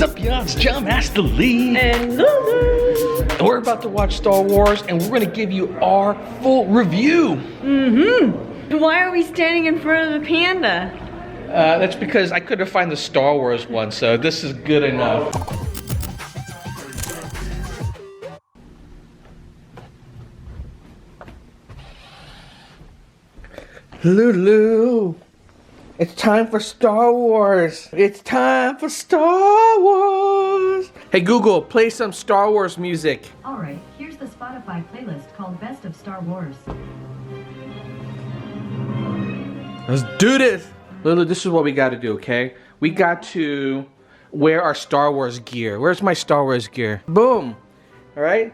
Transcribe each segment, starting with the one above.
What's up, y'all? It's John Master Lee. And Lulu. And we're about to watch Star Wars, and we're going to give you our full review. Why are we standing in front of the panda? That's because I couldn't find the Star Wars one, so this is good enough. Lulu, it's time for Star Wars. It's time for Star Wars. Hey Google, play some Star Wars music. Alright, here's the Spotify playlist called Best of Star Wars. Let's do this. Lulu, this is what we got to do, okay? We got to wear our Star Wars gear. Where's my Star Wars gear? Boom. All right?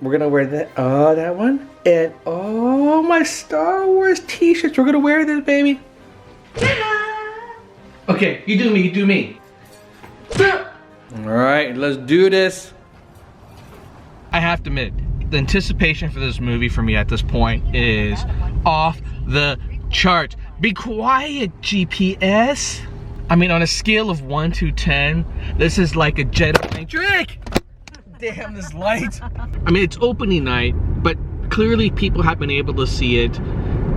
We're going to wear that. Oh, that one. And oh, my Star Wars t-shirts. We're going to wear this, baby. Okay, you do me, you do me. All right, let's do this. I have to admit, the anticipation for this movie for me at this point is off the charts. Be quiet, GPS. I mean, on a scale of 1 to 10, this is like a Jedi trick. Damn, this light. I mean, it's opening night, but clearly people have been able to see it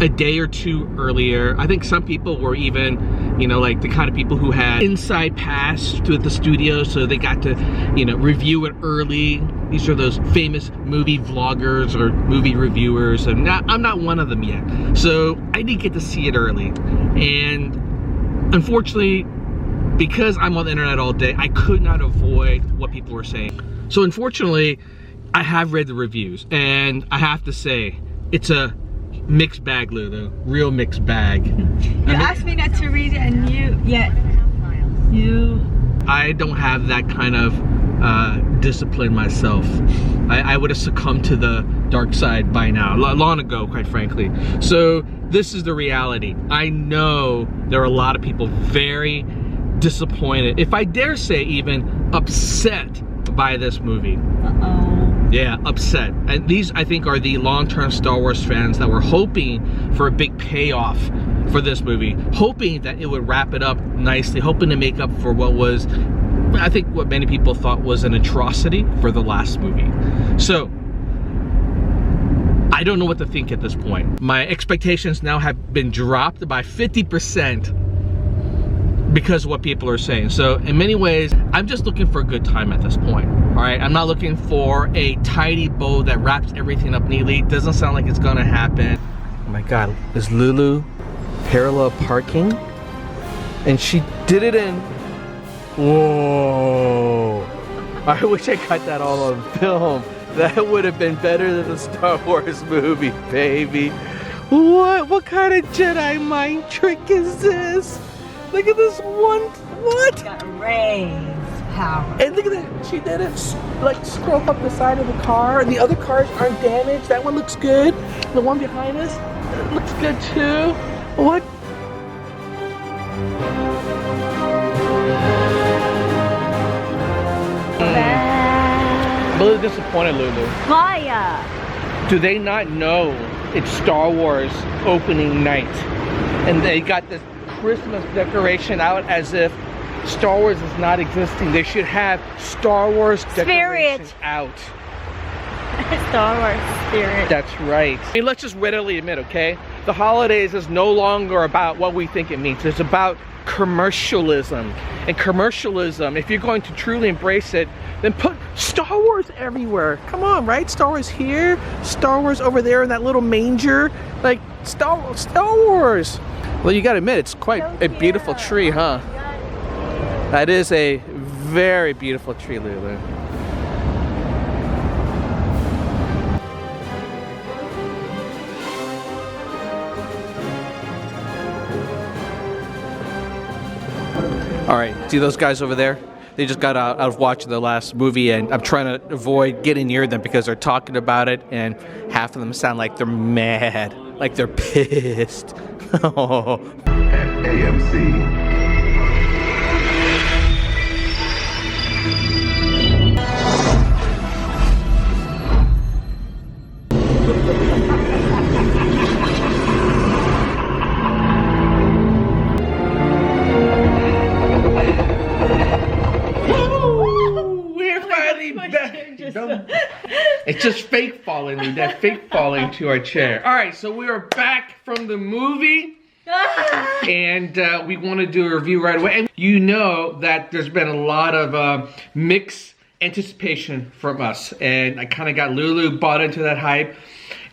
a day or two earlier. I think some people were even, you know, like the kind of people who had inside pass to the studio, so they got to, you know, review it early. These are those famous movie vloggers or movie reviewers, and I'm not one of them yet. So I didn't get to see it early, and unfortunately, because I'm on the internet all day, I could not avoid what people were saying. So unfortunately, I have read the reviews, and I have to say, it's a mixed bag, Lulu. Real mixed bag. You asked me not to read it, and I don't have that kind of discipline myself. I would have succumbed to the dark side by now, long ago, quite frankly. So this is the reality. I know there are a lot of people very disappointed, if I dare say even upset by this movie. Yeah, upset. And these, I think, are the long-term Star Wars fans that were hoping for a big payoff for this movie, hoping that it would wrap it up nicely, hoping to make up for what was, I think, what many people thought was an atrocity for the last movie. So I don't know what to think at this point. My expectations now have been dropped by 50% because of what people are saying. So in many ways, I'm just looking for a good time at this point. All right, I'm not looking for a tidy bow that wraps everything up neatly. Doesn't sound like it's gonna happen. Oh my God, is Lulu parallel parking? And she did it in, whoa. I wish I got that all on film. That would have been better than the Star Wars movie, baby. What kind of Jedi mind trick is this? Look at this one, what? got raise power. And look at that, she did it, like scrub up the side of the car. The other cars aren't damaged. That one looks good. The one behind us looks good too. What? I'm a little disappointed, Lulu. Fire! Do they not know it's Star Wars opening night? And they got this Christmas decoration out as if Star Wars is not existing. They should have Star Wars decorations out. Star Wars spirit. That's right. I mean, let's just readily admit, okay? The holidays is no longer about what we think it means. It's about commercialism. And commercialism, if you're going to truly embrace it, then put Star Wars everywhere. Come on, right? Star Wars here, Star Wars over there in that little manger. Like, Star Wars. Well, you gotta admit, it's quite a beautiful tree, huh? That is a very beautiful tree, Lulu. All right, see those guys over there? They just got out of watching the last movie, and I'm trying to avoid getting near them because they're talking about it, and half of them sound like they're mad, like they're pissed. Oh. At AMC. Don't. It's just fake falling, dude. That fake falling to our chair. All right, so we are back from the movie. And we want to do a review right away. And you know that there's been a lot of mixed anticipation from us. And I kind of got Lulu bought into that hype.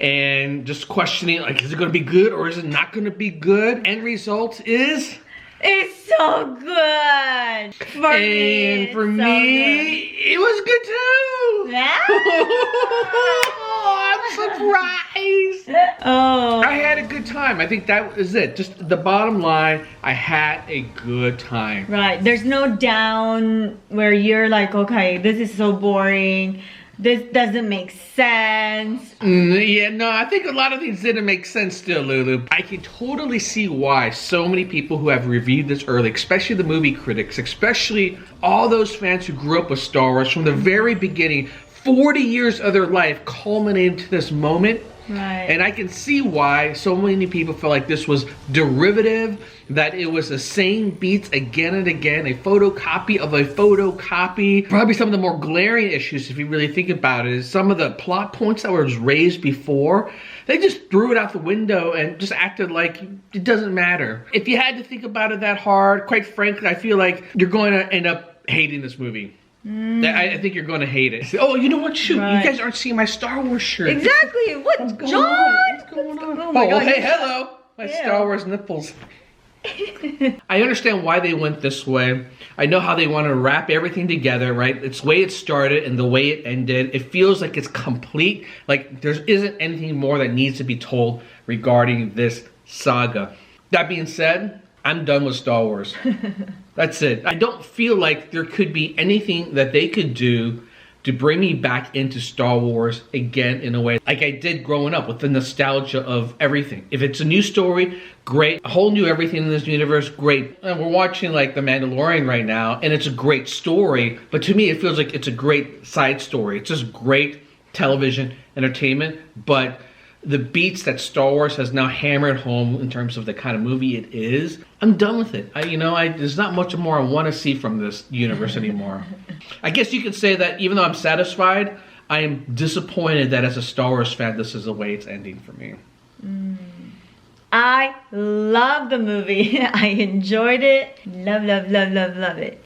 And just questioning, like, is it going to be good or is it not going to be good? End result is... It's so good. For me, it was good too. Oh, I'm surprised. Oh. I had a good time. I think that was it. Just the bottom line, I had a good time. Right. There's no down where you're like, okay, this is so boring. This doesn't make sense. Yeah, no, I think a lot of things didn't make sense still, Lulu. I can totally see why so many people who have reviewed this early, especially the movie critics, especially all those fans who grew up with Star Wars from the very beginning, 40 years of their life culminating to this moment. Right. And I can see why so many people feel like this was derivative, that it was the same beats again and again, a photocopy of a photocopy. Probably some of the more glaring issues, if you really think about it, is some of the plot points that were raised before, they just threw it out the window and just acted like it doesn't matter. If you had to think about it that hard, quite frankly, I feel like you're going to end up hating this movie. I think you're going to hate it. Oh, you know what? Shoot, right. You guys aren't seeing my Star Wars shirt. Exactly. What's going on? What's going on? Oh my God. Hey, hello. My Star Wars nipples. I understand why they went this way. I know how they want to wrap everything together, right? It's the way it started and the way it ended. It feels like it's complete. Like there isn't anything more that needs to be told regarding this saga. That being said, I'm done with Star Wars. That's it. I don't feel like there could be anything that they could do to bring me back into Star Wars again in a way like I did growing up with the nostalgia of everything. If it's a new story, great. A whole new everything in this universe, great. And we're watching like The Mandalorian right now, and it's a great story, but to me it feels like it's a great side story. It's just great television entertainment, but the beats that Star Wars has now hammered home in terms of the kind of movie it is, I'm done with it. There's not much more I want to see from this universe anymore. I guess you could say that even though I'm satisfied, I am disappointed that as a Star Wars fan, this is the way it's ending for me. I love the movie. I enjoyed it. Love, love, love, love, love it.